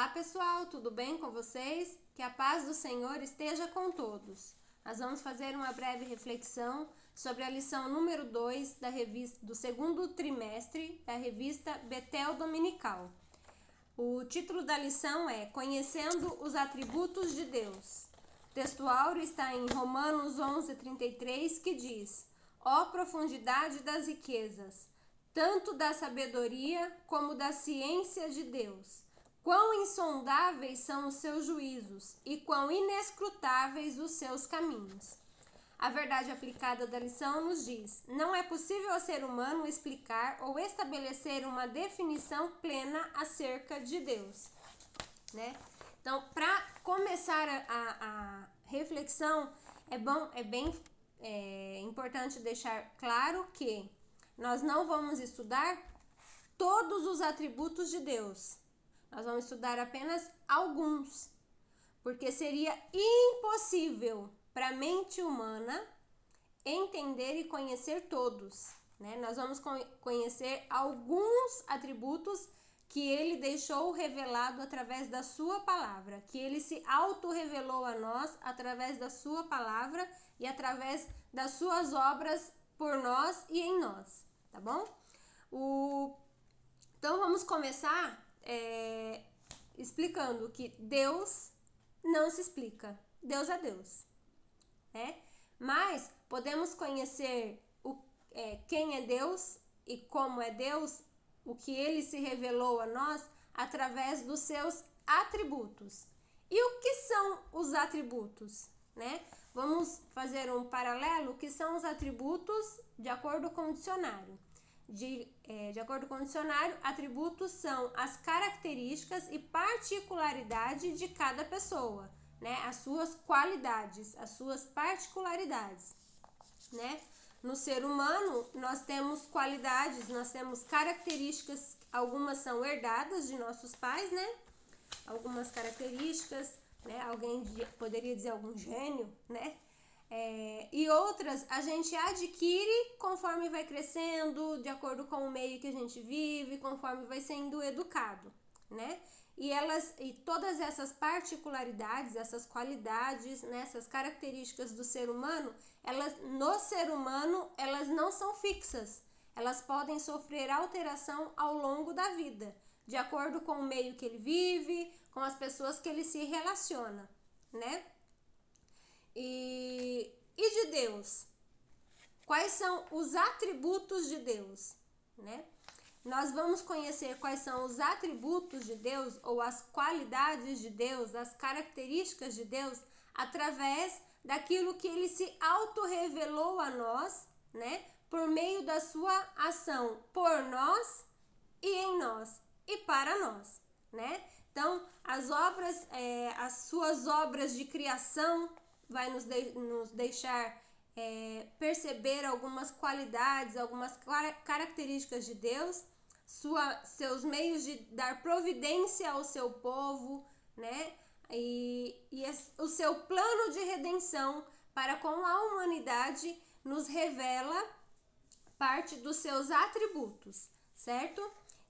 Olá pessoal, tudo bem com vocês? Que a paz do Senhor esteja com todos. Nós vamos fazer uma breve reflexão sobre a lição número 2 da revista do segundo trimestre da revista Betel Dominical. O título da lição é Conhecendo os Atributos de Deus. O texto áureo está em Romanos 11:33, que diz: Ó profundidade das riquezas, tanto da sabedoria como da ciência de Deus! Quão insondáveis são os seus juízos e quão inescrutáveis os seus caminhos. A verdade aplicada da lição nos diz: não é possível ao ser humano explicar ou estabelecer uma definição plena acerca de Deus, né? Então, para começar a reflexão, é bem importante deixar claro que nós não vamos estudar todos os atributos de Deus. Nós vamos estudar apenas alguns, porque seria impossível para a mente humana entender e conhecer todos, né? Nós vamos conhecer alguns atributos que ele deixou revelado através da sua palavra, que ele se auto-revelou a nós através da sua palavra e através das suas obras por nós e em nós, tá bom? Então vamos começar explicando que Deus não se explica, Deus é Deus, né? Mas podemos conhecer quem é Deus e como é Deus, o que ele se revelou a nós através dos seus atributos. E o que são os atributos, né? Vamos fazer um paralelo, que são os atributos de acordo com o dicionário. De acordo com o dicionário, atributos são as características e particularidades de cada pessoa, né? As suas qualidades, as suas particularidades, né? No ser humano, nós temos qualidades, nós temos características, algumas são herdadas de nossos pais, né? Algumas características, né? Alguém poderia dizer algum gênio, né? E outras a gente adquire conforme vai crescendo, de acordo com o meio que a gente vive, conforme vai sendo educado, né? E todas essas particularidades, essas qualidades, né, essas características do ser humano, no ser humano, elas não são fixas. Elas podem sofrer alteração ao longo da vida, de acordo com o meio que ele vive, com as pessoas que ele se relaciona, né? E de Deus? Quais são os atributos de Deus, né? Nós vamos conhecer quais são os atributos de Deus ou as qualidades de Deus, as características de Deus, através daquilo que ele se auto-revelou a nós, né? Por meio da sua ação por nós e em nós e para nós, né? Então, as suas obras de criação vai nos deixar perceber algumas qualidades, algumas características de Deus, seus meios de dar providência ao seu povo, né? E o seu plano de redenção para com a humanidade nos revela parte dos seus atributos, certo?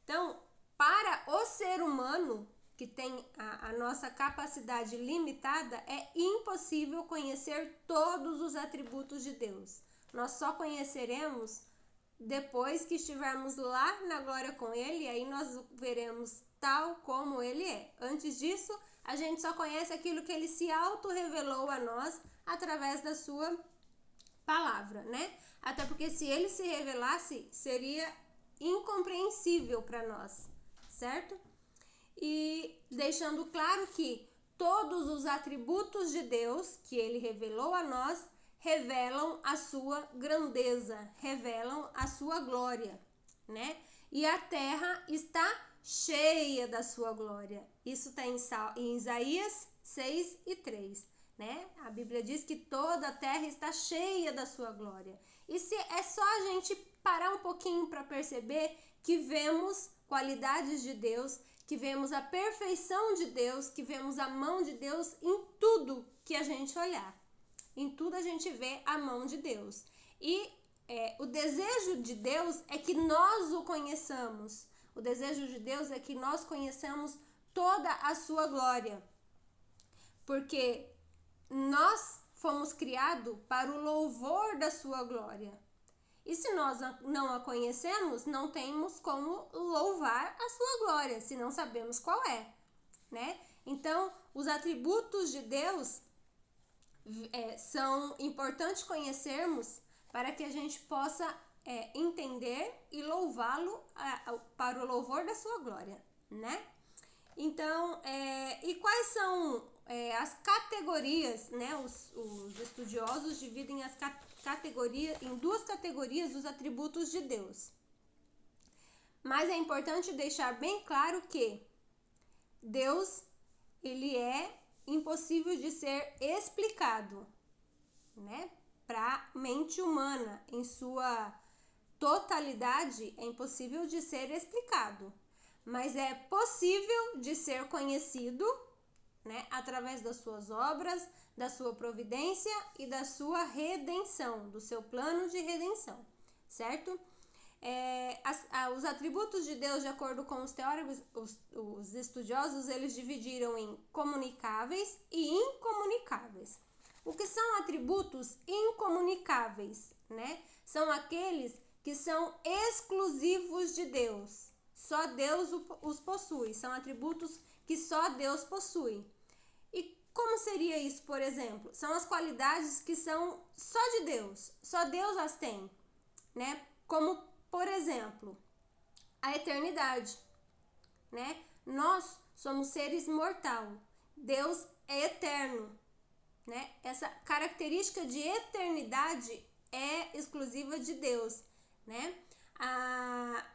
Então, para o ser humano, que tem a nossa capacidade limitada, é impossível conhecer todos os atributos de Deus. Nós só conheceremos depois que estivermos lá na glória com Ele, e aí nós veremos tal como Ele é. Antes disso, a gente só conhece aquilo que Ele se auto-revelou a nós através da sua palavra, né? Até porque se Ele se revelasse, seria incompreensível para nós, certo? E deixando claro que todos os atributos de Deus que ele revelou a nós revelam a sua grandeza, revelam a sua glória, né? E a terra está cheia da sua glória. Isso está em Isaías 6:3, né? A Bíblia diz que toda a terra está cheia da sua glória. E se é só a gente parar um pouquinho para perceber que vemos qualidades de Deus, que vemos a perfeição de Deus, que vemos a mão de Deus em tudo que a gente olhar. Em tudo a gente vê a mão de Deus. E o desejo de Deus é que nós o conheçamos. O desejo de Deus é que nós conheçamos toda a sua glória. Porque nós fomos criados para o louvor da sua glória. E se nós não a conhecemos, não temos como louvar a sua glória, se não sabemos qual é, né? Então, os atributos de Deus são importantes conhecermos para que a gente possa entender e louvá-lo para o louvor da sua glória, né? Então, e quais são as categorias, né? Os estudiosos dividem as categorias em duas categorias os atributos de Deus. Mas é importante deixar bem claro que Deus, ele é impossível de ser explicado, né? Para a mente humana, em sua totalidade, é impossível de ser explicado. Mas é possível de ser conhecido, né, através das suas obras, da sua providência e da sua redenção, do seu plano de redenção, certo? Os atributos de Deus, de acordo com os teóricos, os estudiosos, eles dividiram em comunicáveis e incomunicáveis. O que são atributos incomunicáveis, né? São aqueles que são exclusivos de Deus. Só Deus os possui. São atributos que só Deus possui. E como seria isso, por exemplo? São as qualidades que são só de Deus. Só Deus as tem, né? Como, por exemplo, a eternidade, né? Nós somos seres mortais. Deus é eterno, né? Essa característica de eternidade é exclusiva de Deus, né? A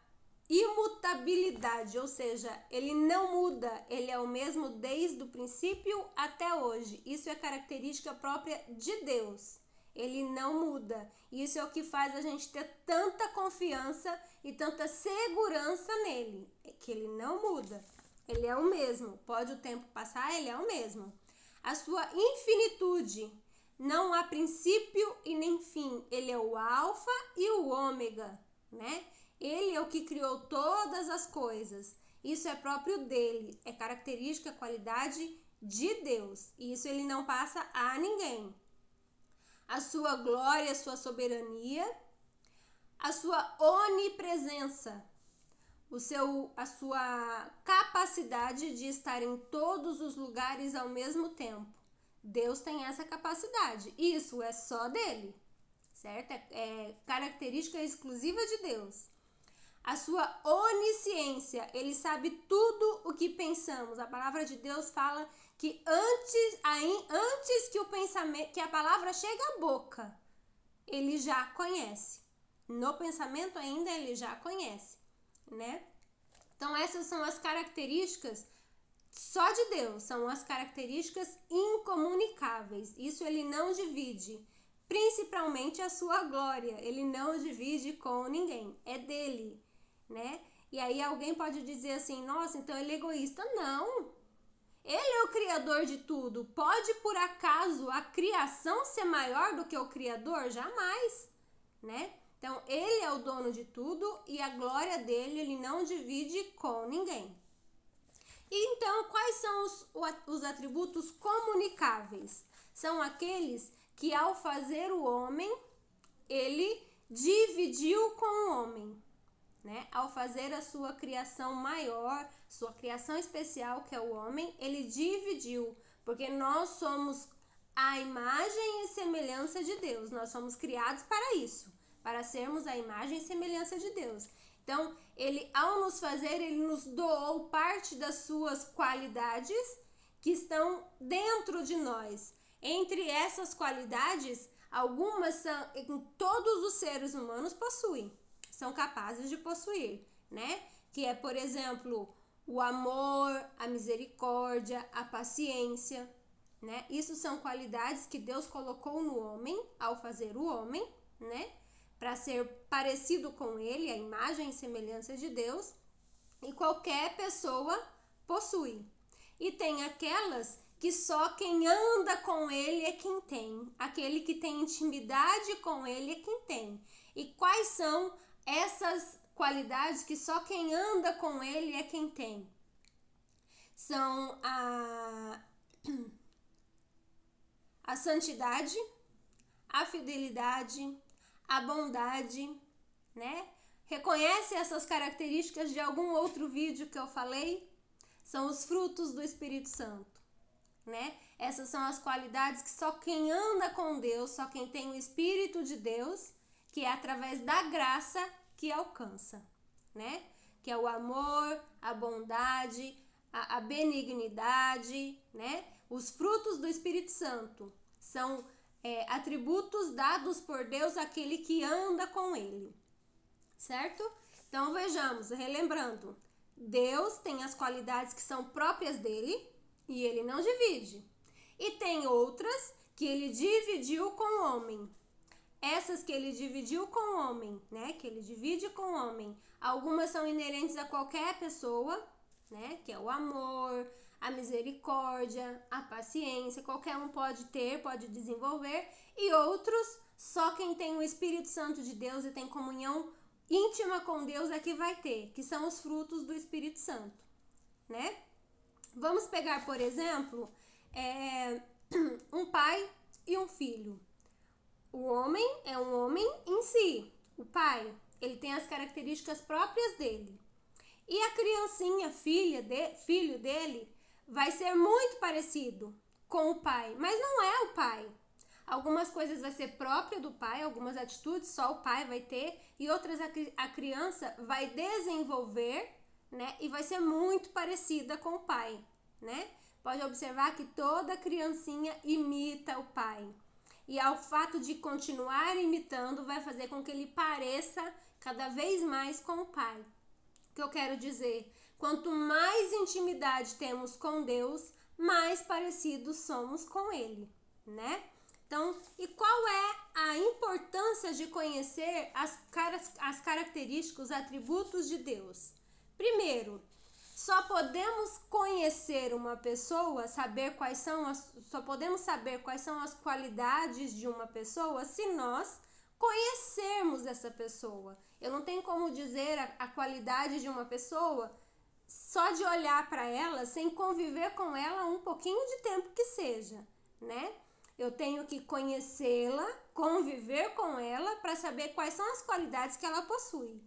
imutabilidade, ou seja, ele não muda, ele é o mesmo desde o princípio até hoje. Isso é característica própria de Deus. Ele não muda. Isso é o que faz a gente ter tanta confiança e tanta segurança nele, que ele não muda. Ele é o mesmo. Pode o tempo passar, ele é o mesmo. A sua infinitude, não há princípio e nem fim. Ele é o alfa e o ômega, né? Ele é o que criou todas as coisas. Isso é próprio dele, é característica, qualidade de Deus. E isso ele não passa a ninguém. A sua glória, a sua soberania, a sua onipresença, a sua capacidade de estar em todos os lugares ao mesmo tempo. Deus tem essa capacidade. Isso é só dele, certo? É característica exclusiva de Deus. A sua onisciência, ele sabe tudo o que pensamos. A palavra de Deus fala que antes que o pensamento, que a palavra chegue à boca, ele já conhece. No pensamento ainda ele já conhece, né? Então essas são as características só de Deus, são as características incomunicáveis. Isso ele não divide. Principalmente a sua glória, ele não divide com ninguém, é dele, né? E aí alguém pode dizer assim, nossa, então ele é egoísta. Não, ele é o criador de tudo. Pode por acaso a criação ser maior do que o criador? Jamais, né? Então ele é o dono de tudo e a glória dele ele não divide com ninguém. E então quais são os atributos comunicáveis? São aqueles que ao fazer o homem, ele dividiu com o homem, né? Ao fazer a sua criação maior, sua criação especial, que é o homem, ele dividiu, porque nós somos a imagem e semelhança de Deus. Nós somos criados para isso, para sermos a imagem e semelhança de Deus. Então, ele, ao nos fazer, ele nos doou parte das suas qualidades que estão dentro de nós. Entre essas qualidades, algumas todos os seres humanos possuem, são capazes de possuir, né? Que é, por exemplo, o amor, a misericórdia, a paciência, né? Isso são qualidades que Deus colocou no homem ao fazer o homem, né? Para ser parecido com ele, a imagem e semelhança de Deus, e qualquer pessoa possui. E tem aquelas que só quem anda com ele é quem tem. Aquele que tem intimidade com ele é quem tem. E quais são essas qualidades que só quem anda com ele é quem tem? são a santidade, a fidelidade, a bondade, né? Reconhece essas características de algum outro vídeo que eu falei? São os frutos do Espírito Santo, né? Essas são as qualidades que só quem anda com Deus, só quem tem o Espírito de Deus, que é através da graça que alcança, né? Que é o amor, a bondade, a benignidade, né? Os frutos do Espírito Santo são atributos dados por Deus àquele que anda com ele, certo? Então vejamos, relembrando, Deus tem as qualidades que são próprias dele e ele não divide. E tem outras que ele dividiu com o homem. Essas que ele dividiu com o homem, né? Que ele divide com o homem. Algumas são inerentes a qualquer pessoa, né? Que é o amor, a misericórdia, a paciência. Qualquer um pode ter, pode desenvolver. E outros, só quem tem o Espírito Santo de Deus e tem comunhão íntima com Deus é que vai ter, que são os frutos do Espírito Santo, né? Vamos pegar, por exemplo, um pai e um filho. O homem é um homem em si. O pai, ele tem as características próprias dele. E a criancinha, filho dele, vai ser muito parecido com o pai, mas não é o pai. Algumas coisas vai ser própria do pai, algumas atitudes só o pai vai ter, e outras a criança vai desenvolver, né? E vai ser muito parecida com o pai, né? Pode observar que toda criancinha imita o pai. E ao fato de continuar imitando vai fazer com que ele pareça cada vez mais com o pai. O que eu quero dizer? Quanto mais intimidade temos com Deus, mais parecidos somos com ele, né? Então, e qual é a importância de conhecer as características, os atributos de Deus? Primeiro, só podemos conhecer uma pessoa, só podemos saber quais são as qualidades de uma pessoa se nós conhecermos essa pessoa. Eu não tenho como dizer a qualidade de uma pessoa só de olhar para ela, sem conviver com ela um pouquinho de tempo que seja, né? Eu tenho que conhecê-la, conviver com ela para saber quais são as qualidades que ela possui.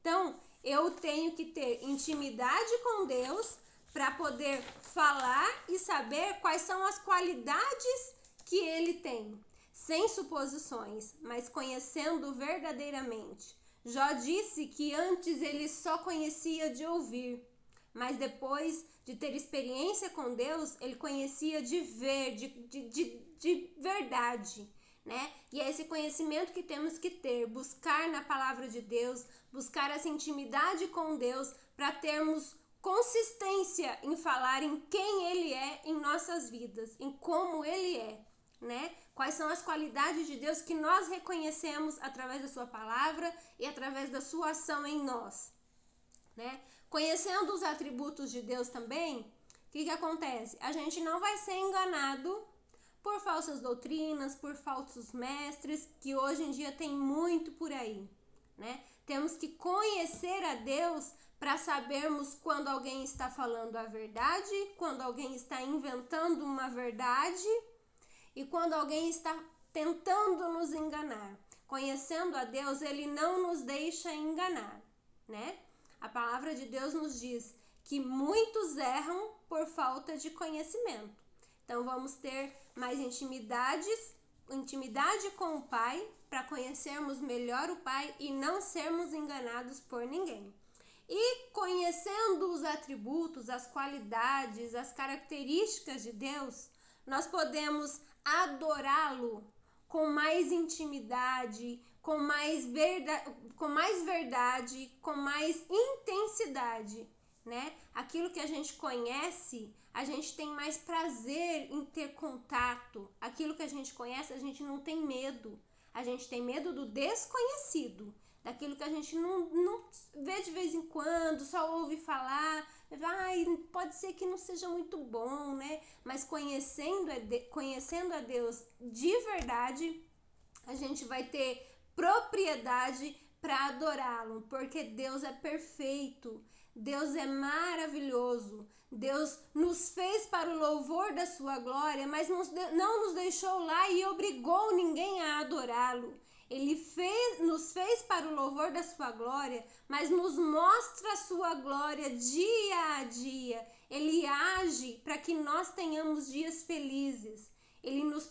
Então, eu tenho que ter intimidade com Deus para poder falar e saber quais são as qualidades que ele tem, sem suposições, mas conhecendo verdadeiramente. Jó disse que antes ele só conhecia de ouvir, mas depois de ter experiência com Deus, ele conhecia de ver, de verdade, né? E é esse conhecimento que temos que ter, buscar na palavra de Deus, buscar essa intimidade com Deus para termos consistência em falar em quem ele é em nossas vidas, em como ele é, né? Quais são as qualidades de Deus que nós reconhecemos através da sua palavra e através da sua ação em nós, né? Conhecendo os atributos de Deus também, o que acontece? A gente não vai ser enganado por falsas doutrinas, por falsos mestres, que hoje em dia tem muito por aí, né? Temos que conhecer a Deus para sabermos quando alguém está falando a verdade, quando alguém está inventando uma verdade e quando alguém está tentando nos enganar. Conhecendo a Deus, ele não nos deixa enganar, né? A palavra de Deus nos diz que muitos erram por falta de conhecimento. Então vamos ter mais intimidade com o Pai para conhecermos melhor o Pai e não sermos enganados por ninguém. E conhecendo os atributos, as qualidades, as características de Deus, nós podemos adorá-lo com mais intimidade, com mais verdade, com mais intensidade, né? Aquilo que a gente conhece, a gente tem mais prazer em ter contato. Aquilo que a gente conhece, a gente não tem medo. A gente tem medo do desconhecido, daquilo que a gente não vê de vez em quando, só ouve falar. Ai, pode ser que não seja muito bom, né? Mas conhecendo a Deus de verdade, a gente vai ter propriedade para adorá-lo, porque Deus é perfeito, Deus é maravilhoso, Deus nos fez para o louvor da sua glória, mas não nos deixou lá e obrigou ninguém a adorá-lo. Ele nos fez para o louvor da sua glória, mas nos mostra a sua glória dia a dia. Ele age para que nós tenhamos dias felizes. Ele nos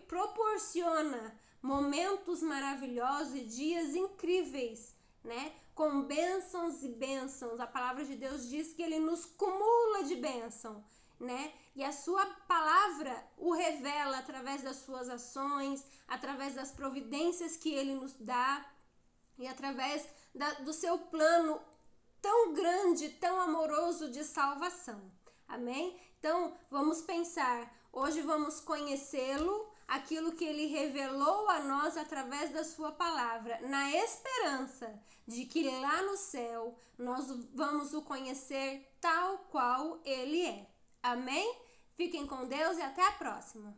proporciona momentos maravilhosos e dias incríveis, né? Com bênçãos e bênçãos. A palavra de Deus diz que ele nos cumula de bênção, né? E a sua palavra o revela através das suas ações, através das providências que ele nos dá e através do seu plano tão grande, tão amoroso de salvação. Amém? Então, vamos pensar. Hoje vamos conhecê-lo, aquilo que ele revelou a nós através da sua palavra, na esperança de que lá no céu nós vamos o conhecer tal qual ele é. Amém? Fiquem com Deus e até a próxima.